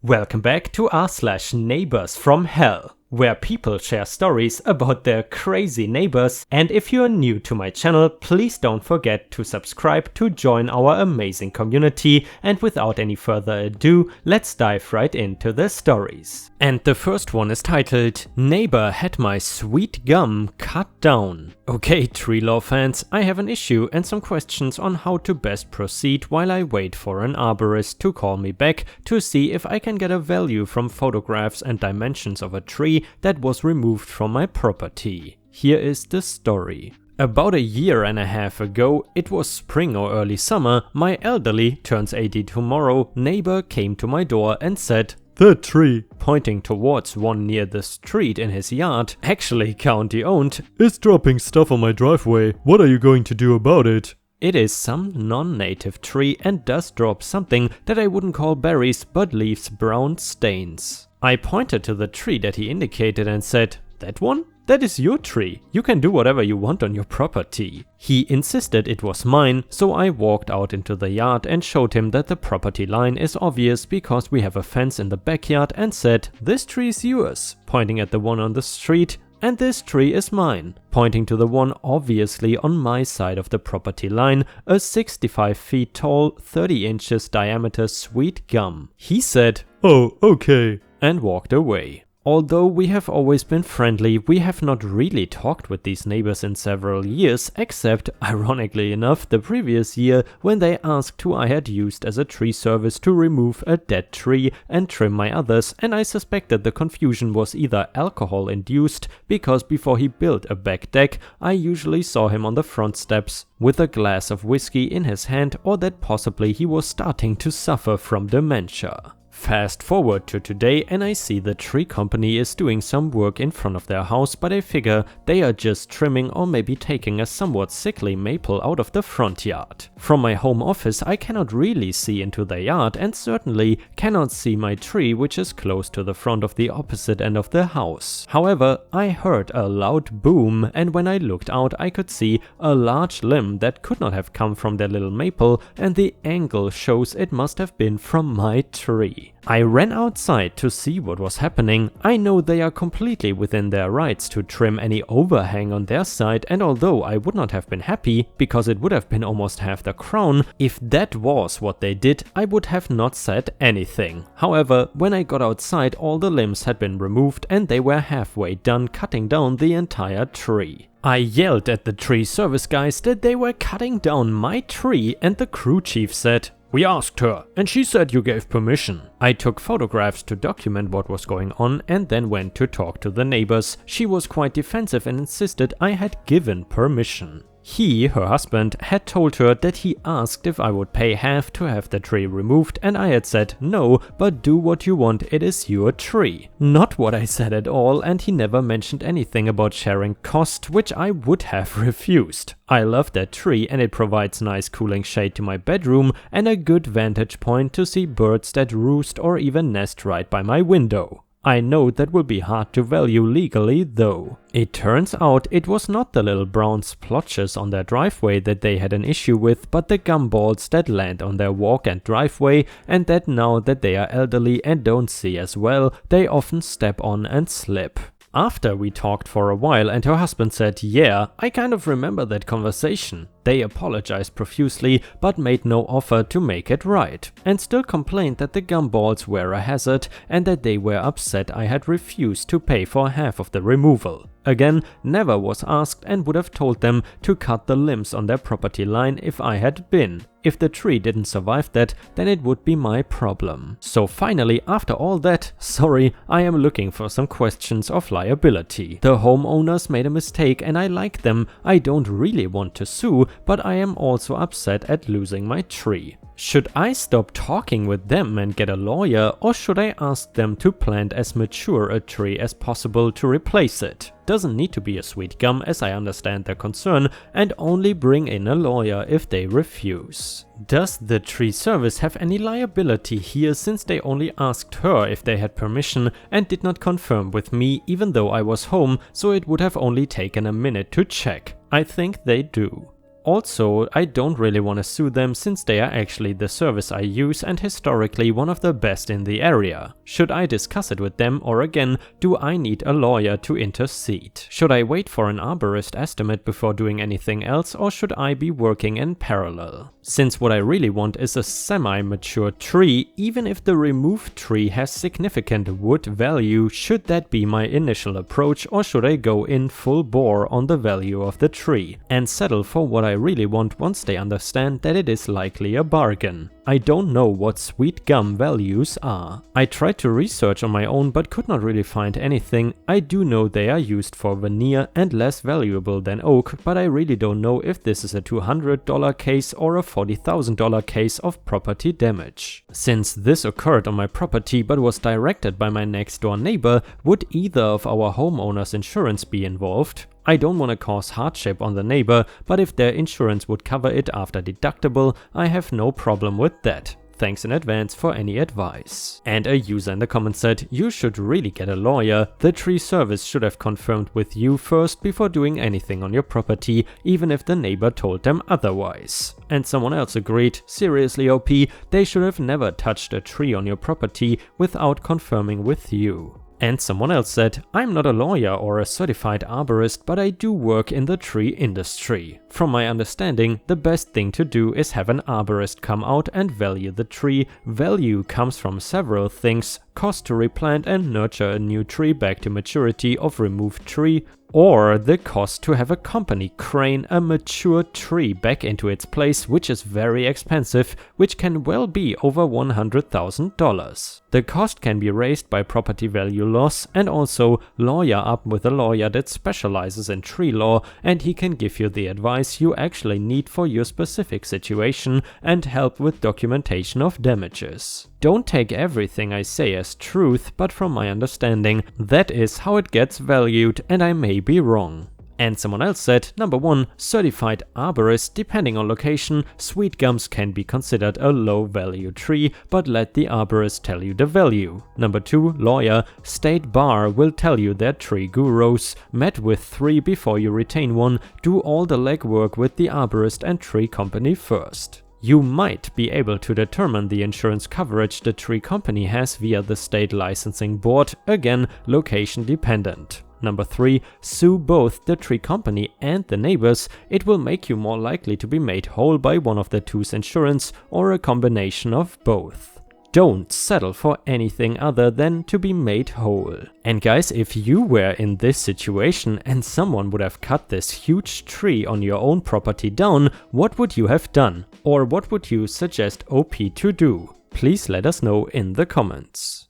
Welcome back to r/Neighbors from Hell, where people share stories about their crazy neighbors. And if you're new to my channel, please don't forget to subscribe to join our amazing community. And without any further ado, let's dive right into the stories. And the first one is titled, Neighbor Had My Sweet Gum Cut Down. Okay, tree law fans, I have an issue and some questions on how to best proceed while I wait for an arborist to call me back to see if I can get a value from photographs and dimensions of a tree that was removed from my property. Here is the story. About a year and a half ago, it was spring or early summer, my elderly, turns 80 tomorrow, neighbor came to my door and said, "That tree," pointing towards one near the street in his yard, actually county owned, "is dropping stuff on my driveway. What are you going to do about it?" It is some non-native tree and does drop something that I wouldn't call berries but leaves brown stains. I pointed to the tree that he indicated and said, "That one? That is your tree. You can do whatever you want on your property." He insisted it was mine, so I walked out into the yard and showed him that the property line is obvious because we have a fence in the backyard and said, "This tree is yours," pointing at the one on the street, "and this tree is mine," pointing to the one obviously on my side of the property line, a 65 feet tall, 30 inches diameter sweet gum. He said, "Oh, okay," and walked away. Although we have always been friendly, we have not really talked with these neighbors in several years, except, ironically enough, the previous year when they asked who I had used as a tree service to remove a dead tree and trim my others, and I suspected the confusion was either alcohol induced, because before he built a back deck, I usually saw him on the front steps with a glass of whiskey in his hand, or that possibly he was starting to suffer from dementia. Fast forward to today and I see the tree company is doing some work in front of their house, but I figure they are just trimming or maybe taking a somewhat sickly maple out of the front yard. From my home office I cannot really see into the yard and certainly cannot see my tree, which is close to the front of the opposite end of the house. However, I heard a loud boom, and when I looked out I could see a large limb that could not have come from their little maple, and the angle shows it must have been from my tree. I ran outside to see what was happening. I know they are completely within their rights to trim any overhang on their side, and although I would not have been happy, because it would have been almost half the crown, if that was what they did, I would have not said anything. However, when I got outside, all the limbs had been removed and they were halfway done cutting down the entire tree. I yelled at the tree service guys that they were cutting down my tree, and the crew chief said, "We asked her, and she said you gave permission." I took photographs to document what was going on and then went to talk to the neighbors. She was quite defensive and insisted I had given permission. He, her husband, had told her that he asked if I would pay half to have the tree removed, and I had said no, but do what you want, it is your tree. Not what I said at all, and he never mentioned anything about sharing cost, which I would have refused. I love that tree and it provides nice cooling shade to my bedroom and a good vantage point to see birds that roost or even nest right by my window. I know that will be hard to value legally though. It turns out it was not the little brown splotches on their driveway that they had an issue with, but the gumballs that land on their walk and driveway, and that now that they are elderly and don't see as well, they often step on and slip. After we talked for a while and her husband said, "Yeah, I kind of remember that conversation." They apologized profusely but made no offer to make it right, and still complained that the gumballs were a hazard and that they were upset I had refused to pay for half of the removal. Again, never was asked and would have told them to cut the limbs on their property line if I had been. If the tree didn't survive that, then it would be my problem. So finally, after all that, sorry, I am looking for some questions of liability. The homeowners made a mistake and I like them. I don't really want to sue, but I am also upset at losing my tree. Should I stop talking with them and get a lawyer, or should I ask them to plant as mature a tree as possible to replace it? Doesn't need to be a sweet gum, as I understand their concern, and only bring in a lawyer if they refuse. Does the tree service have any liability here, since they only asked her if they had permission and did not confirm with me even though I was home, so it would have only taken a minute to check? I think they do. Also, I don't really want to sue them since they are actually the service I use and historically one of the best in the area. Should I discuss it with them, or again, do I need a lawyer to intercede? Should I wait for an arborist estimate before doing anything else, or should I be working in parallel? Since what I really want is a semi-mature tree, even if the removed tree has significant wood value, should that be my initial approach, or should I go in full bore on the value of the tree and settle for what I really want once they understand that it is likely a bargain? I don't know what sweet gum values are. I tried to research on my own but could not really find anything. I do know they are used for veneer and less valuable than oak, but I really don't know if this is a $200 case or a $40,000 case of property damage. Since this occurred on my property but was directed by my next door neighbor, would either of our homeowner's insurance be involved? I don't want to cause hardship on the neighbor, but if their insurance would cover it after deductible, I have no problem with that. Thanks in advance for any advice. And a user in the comments said, you should really get a lawyer. The tree service should have confirmed with you first before doing anything on your property, even if the neighbor told them otherwise. And someone else agreed, seriously OP, they should have never touched a tree on your property without confirming with you. And someone else said, I'm not a lawyer or a certified arborist, but I do work in the tree industry. From my understanding, the best thing to do is have an arborist come out and value the tree. Value comes from several things: cost to replant and nurture a new tree back to maturity of removed tree, or the cost to have a company crane a mature tree back into its place, which is very expensive, which can well be over $100,000. The cost can be raised by property value loss, and also lawyer up with a lawyer that specializes in tree law, and he can give you the advice you actually need for your specific situation and help with documentation of damages. Don't take everything I say as truth, but from my understanding, that is how it gets valued, and I may be wrong. And someone else said, number 1, certified arborist. Depending on location, sweet gums can be considered a low value tree, but let the arborist tell you the value. Number 2, lawyer. State bar will tell you their tree gurus. Met with 3 before you retain one. Do all the legwork with the arborist and tree company first. You might be able to determine the insurance coverage the tree company has via the state licensing board, again location dependent. Number 3, sue both the tree company and the neighbors. It will make you more likely to be made whole by one of the two's insurance or a combination of both. Don't settle for anything other than to be made whole. And guys, if you were in this situation and someone would have cut this huge tree on your own property down, what would you have done? Or what would you suggest OP to do? Please let us know in the comments.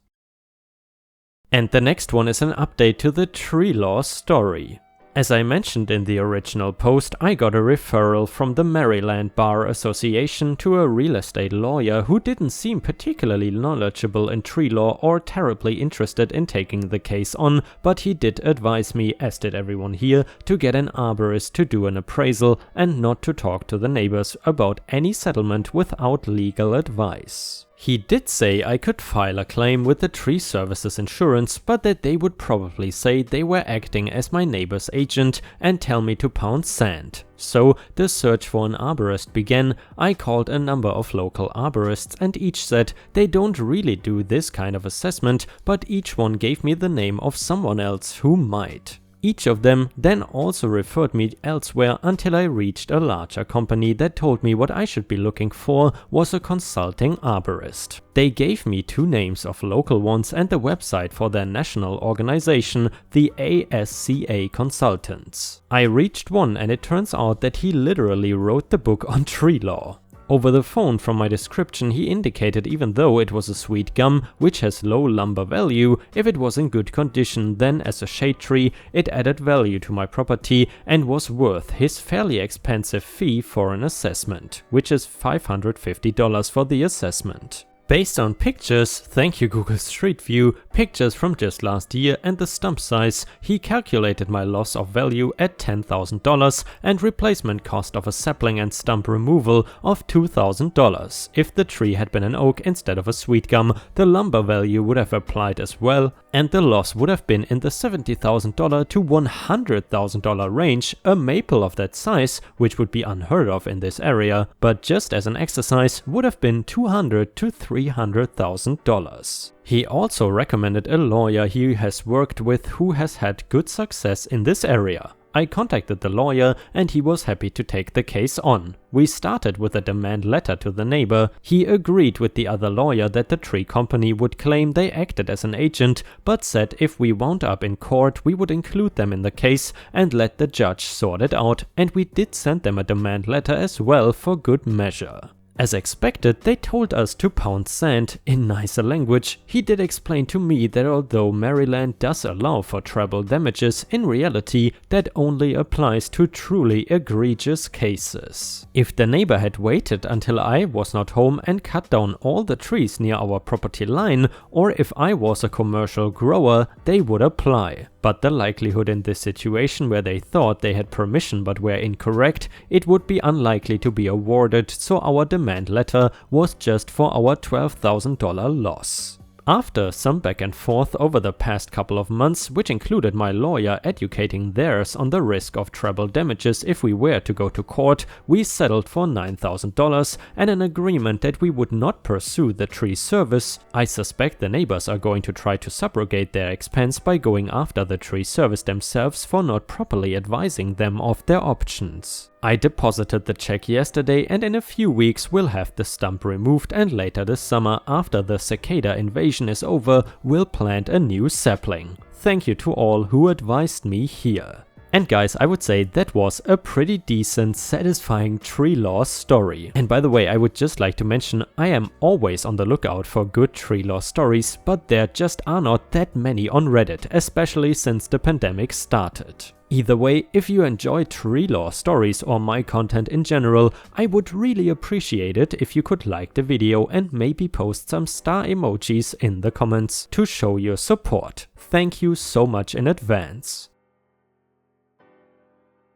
And the next one is an update to the tree law story. As I mentioned in the original post, I got a referral from the Maryland Bar Association to a real estate lawyer who didn't seem particularly knowledgeable in tree law or terribly interested in taking the case on, but he did advise me, as did everyone here, to get an arborist to do an appraisal and not to talk to the neighbors about any settlement without legal advice. He did say I could file a claim with the tree services insurance, but that they would probably say they were acting as my neighbor's agent and tell me to pound sand. So the search for an arborist began. I called a number of local arborists and each said they don't really do this kind of assessment, but each one gave me the name of someone else who might. Each of them then also referred me elsewhere until I reached a larger company that told me what I should be looking for was a consulting arborist. They gave me 2 names of local ones and the website for their national organization, the ASCA Consultants. I reached one and it turns out that he literally wrote the book on tree law. Over the phone, from my description, he indicated even though it was a sweet gum, which has low lumber value, if it was in good condition, then as a shade tree, it added value to my property and was worth his fairly expensive fee for an assessment, which is $550 for the assessment. Based on pictures, thank you Google Street View, pictures from just last year and the stump size, he calculated my loss of value at $10,000 and replacement cost of a sapling and stump removal of $2,000. If the tree had been an oak instead of a sweet gum, the lumber value would have applied as well, and the loss would have been in the $70,000 to $100,000 range, a maple of that size, which would be unheard of in this area, but just as an exercise would have been $200,000 to $300,000. He also recommended a lawyer he has worked with who has had good success in this area. I contacted the lawyer and he was happy to take the case on. We started with a demand letter to the neighbor. He agreed with the other lawyer that the tree company would claim they acted as an agent, but said if we wound up in court we would include them in the case and let the judge sort it out, and we did send them a demand letter as well for good measure. As expected, they told us to pound sand. In nicer language, he did explain to me that although Maryland does allow for treble damages, in reality that only applies to truly egregious cases. If the neighbor had waited until I was not home and cut down all the trees near our property line, or if I was a commercial grower, they would apply. But the likelihood in this situation where they thought they had permission but were incorrect, it would be unlikely to be awarded, so our demand letter was just for our $12,000 loss. After some back and forth over the past couple of months, which included my lawyer educating theirs on the risk of treble damages if we were to go to court, we settled for $9,000 and an agreement that we would not pursue the tree service. I suspect the neighbors are going to try to subrogate their expense by going after the tree service themselves for not properly advising them of their options. I deposited the check yesterday and in a few weeks we'll have the stump removed, and later this summer, after the cicada invasion is over, we'll plant a new sapling. Thank you to all who advised me here. And guys, I would say that was a pretty decent, satisfying tree loss story. And by the way, I would just like to mention, I am always on the lookout for good tree loss stories, but there just are not that many on Reddit, especially since the pandemic started. Either way, if you enjoy tree lore stories or my content in general, I would really appreciate it if you could like the video and maybe post some star emojis in the comments to show your support. Thank you so much in advance.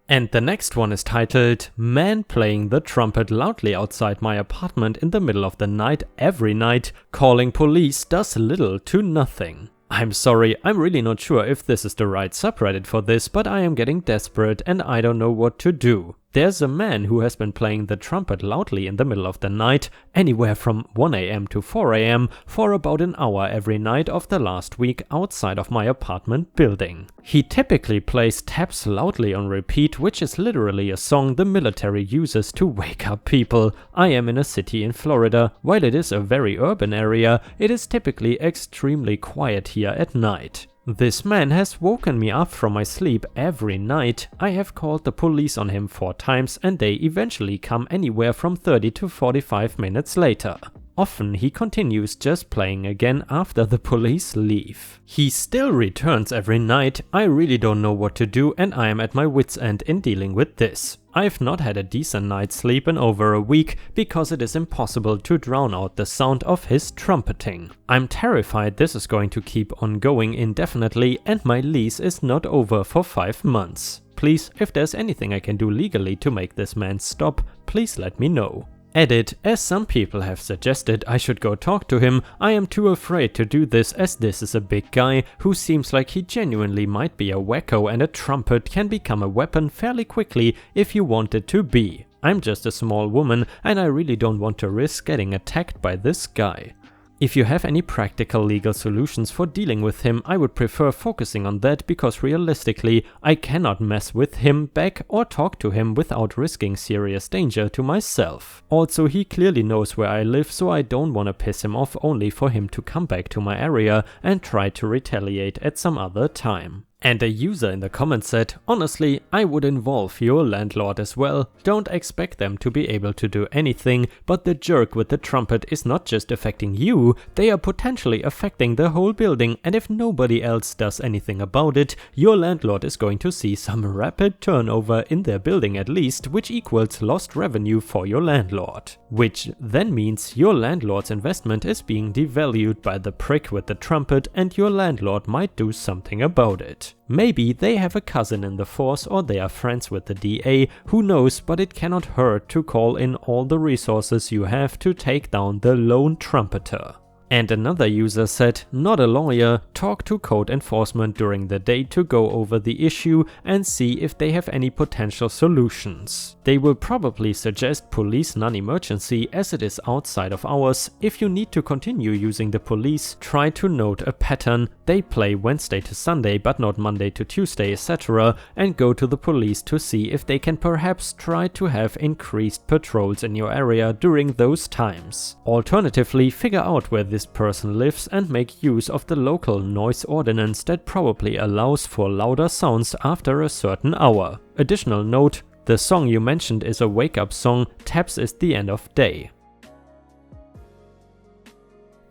And the next one is titled, "Man playing the trumpet loudly outside my apartment in the middle of the night every night, calling police does little to nothing." I'm sorry, I'm really not sure if this is the right subreddit for this, but I am getting desperate and I don't know what to do. There's a man who has been playing the trumpet loudly in the middle of the night, anywhere from 1 AM to 4 AM, for about an hour every night of the last week outside of my apartment building. He typically plays taps loudly on repeat, which is literally a song the military uses to wake up people. I am in a city in Florida. While it is a very urban area, it is typically extremely quiet here at night. This man has woken me up from my sleep every night. I have called the police on him 4 times and they eventually come anywhere from 30 to 45 minutes later. Often he continues just playing again after the police leave. He still returns every night. I really don't know what to do and I am at my wit's end in dealing with this. I've not had a decent night's sleep in over a week because it is impossible to drown out the sound of his trumpeting. I'm terrified this is going to keep on going indefinitely and my lease is not over for 5 months. Please, if there's anything I can do legally to make this man stop, please let me know. Edit, as some people have suggested I should go talk to him, I am too afraid to do this as this is a big guy who seems like he genuinely might be a wacko and a trumpet can become a weapon fairly quickly if you want it to be. I'm just a small woman and I really don't want to risk getting attacked by this guy. If you have any practical legal solutions for dealing with him, I would prefer focusing on that because realistically, I cannot mess with him back or talk to him without risking serious danger to myself. Also, he clearly knows where I live, so I don't want to piss him off only for him to come back to my area and try to retaliate at some other time. And a user in the comments said, honestly, I would involve your landlord as well. Don't expect them to be able to do anything, but the jerk with the trumpet is not just affecting you, they are potentially affecting the whole building, and if nobody else does anything about it, your landlord is going to see some rapid turnover in their building at least, which equals lost revenue for your landlord. Which then means your landlord's investment is being devalued by the prick with the trumpet and your landlord might do something about it. Maybe they have a cousin in the force or they are friends with the DA, who knows, but it cannot hurt to call in all the resources you have to take down the lone trumpeter. And another user said, not a lawyer, talk to code enforcement during the day to go over the issue and see if they have any potential solutions. They will probably suggest police non-emergency as it is outside of hours. If you need to continue using the police, try to note a pattern. They play Wednesday to Sunday but not Monday to Tuesday, etc. and go to the police to see if they can perhaps try to have increased patrols in your area during those times. Alternatively, figure out where this person lives and make use of the local noise ordinance that probably allows for louder sounds after a certain hour. Additional note, the song you mentioned is a wake-up song, taps is the end of day.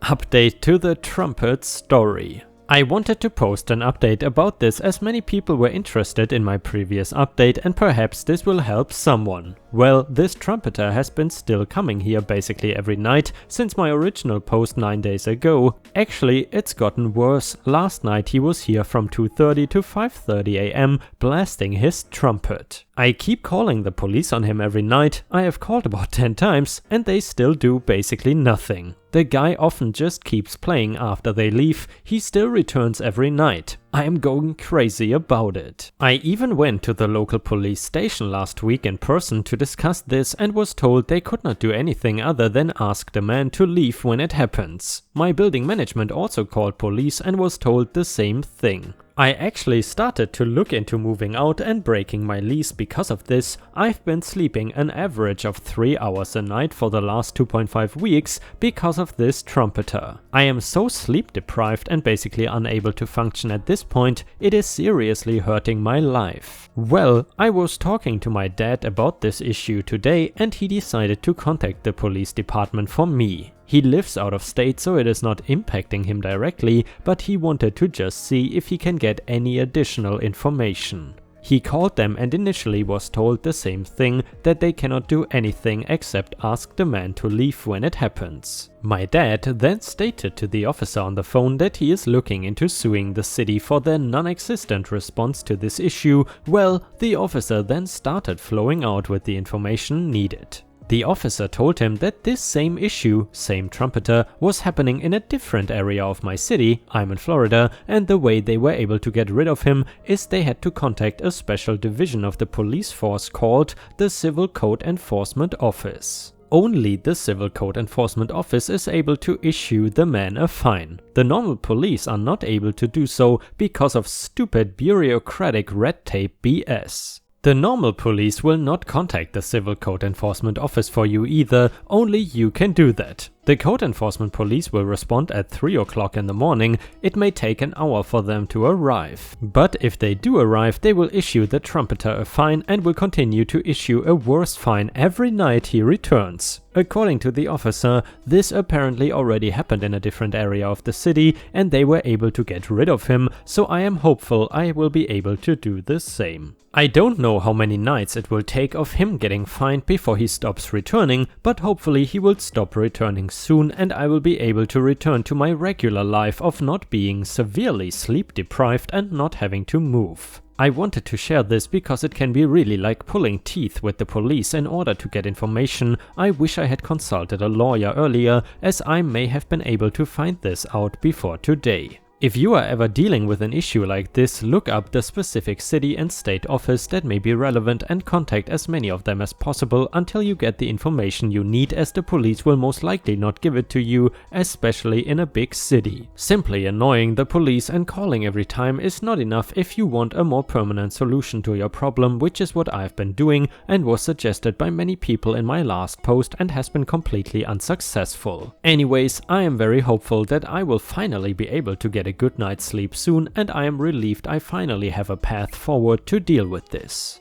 Update to the trumpet story. I wanted to post an update about this as many people were interested in my previous update and perhaps this will help someone. Well, this trumpeter has been still coming here basically every night since my original post 9 days ago. Actually, it's gotten worse. Last night he was here from 2:30 to 5:30 AM blasting his trumpet. I keep calling the police on him every night. I have called about 10 times and they still do basically nothing. The guy often just keeps playing after they leave. He still returns every night. I am going crazy about it. I even went to the local police station last week in person to discuss this and was told they could not do anything other than ask the man to leave when it happens. My building management also called police and was told the same thing. I actually started to look into moving out and breaking my lease because of this. I've been sleeping an average of 3 hours a night for the last 2.5 weeks because of this trumpeter. I am so sleep deprived and basically unable to function at this point, it is seriously hurting my life. Well, I was talking to my dad about this issue today and he decided to contact the police department for me. He lives out of state, so it is not impacting him directly, but he wanted to just see if he can get any additional information. He called them and initially was told the same thing, that they cannot do anything except ask the man to leave when it happens. My dad then stated to the officer on the phone that he is looking into suing the city for their non-existent response to this issue. Well, the officer then started flowing out with the information needed. The officer told him that this same issue, same trumpeter, was happening in a different area of my city, I'm in Florida, and the way they were able to get rid of him is they had to contact a special division of the police force called the Civil Code Enforcement Office. Only the Civil Code Enforcement Office is able to issue the man a fine. The normal police are not able to do so because of stupid bureaucratic red tape BS. The normal police will not contact the Civil Code Enforcement Office for you either, only you can do that. The Code Enforcement Police will respond at 3 o'clock in the morning. It may take an hour for them to arrive. But if they do arrive, they will issue the trumpeter a fine and will continue to issue a worse fine every night he returns. According to the officer, this apparently already happened in a different area of the city and they were able to get rid of him, so I am hopeful I will be able to do the same. I don't know how many nights it will take of him getting fined before he stops returning, but hopefully he will stop returning soon and I will be able to return to my regular life of not being severely sleep deprived and not having to move. I wanted to share this because it can be really like pulling teeth with the police in order to get information. I wish I had consulted a lawyer earlier, as I may have been able to find this out before today. If you are ever dealing with an issue like this, look up the specific city and state office that may be relevant and contact as many of them as possible until you get the information you need, as the police will most likely not give it to you, especially in a big city. Simply annoying the police and calling every time is not enough if you want a more permanent solution to your problem, which is what I've been doing and was suggested by many people in my last post and has been completely unsuccessful. Anyways, I am very hopeful that I will finally be able to get a good night's sleep soon, and I am relieved I finally have a path forward to deal with this.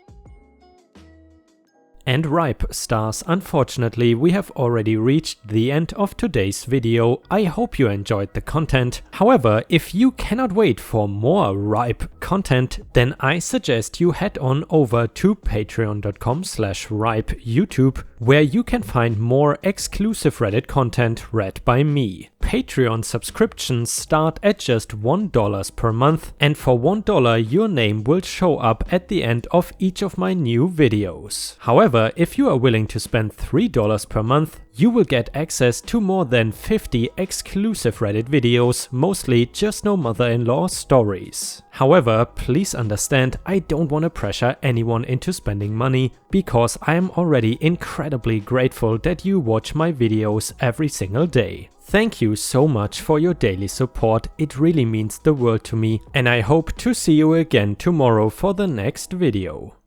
And ripe stars, unfortunately we have already reached the end of today's video. I hope you enjoyed the content. However, if you cannot wait for more ripe content, then I suggest you head on over to patreon.com/ripeyoutube, where you can find more exclusive Reddit content read by me. Patreon subscriptions start at just $1 per month, and for $1 your name will show up at the end of each of my new videos. However, However, if you are willing to spend $3 per month, you will get access to more than 50 exclusive Reddit videos, mostly just no mother-in-law stories. However, please understand, I don't want to pressure anyone into spending money, because I am already incredibly grateful that you watch my videos every single day. Thank you so much for your daily support, it really means the world to me, and I hope to see you again tomorrow for the next video.